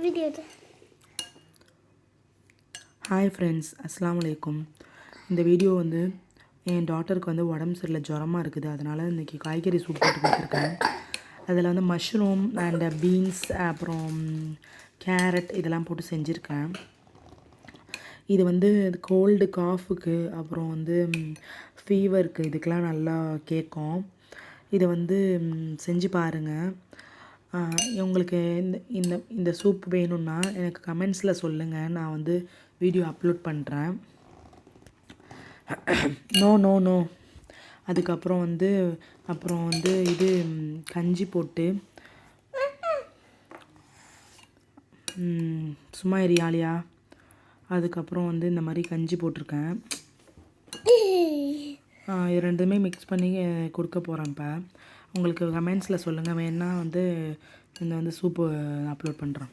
Video. Hi friends, அஸ்ஸலாமு அலைக்கும். இந்த வீடியோ வந்து என் டாட்டருக்கு வந்து உடம்பு சரியில்லை, ஜுரமாக இருக்குது. அதனால் இன்றைக்கி காய்கறி சூப் போட்டு கொடுத்துருக்கேன். அதில் வந்து மஷ்ரூம் அண்ட் பீன்ஸ் அப்புறம் கேரட் இதெல்லாம் போட்டு செஞ்சுருக்கேன். இது வந்து கோல்டு காஃபுக்கு அப்புறம் வந்து ஃபீவருக்கு இதுக்கெலாம் நல்லா கேட்கும். இதை வந்து செஞ்சு பாருங்கள். உங்களுக்கு இந்த இந்த இந்த சூப் வேணும்னா எனக்கு கமெண்ட்ஸில் சொல்லுங்கள், நான் வந்து வீடியோ அப்லோட் பண்ணுறேன். நோ நோ நோ அதுக்கப்புறம் வந்து இது கஞ்சி போட்டு சும்மா எரியாலியா. அதுக்கப்புறம் வந்து இந்த மாதிரி கஞ்சி போட்டிருக்கேன். இது ரெண்டுமே மிக்ஸ் பண்ணி கொடுக்க போகிறேன். இப்போ உங்களுக்கு கமெண்ட்ஸில் சொல்லுங்கள், வேணால் வந்து இந்த வந்து சூப்பு அப்லோட் பண்ணுறேன்.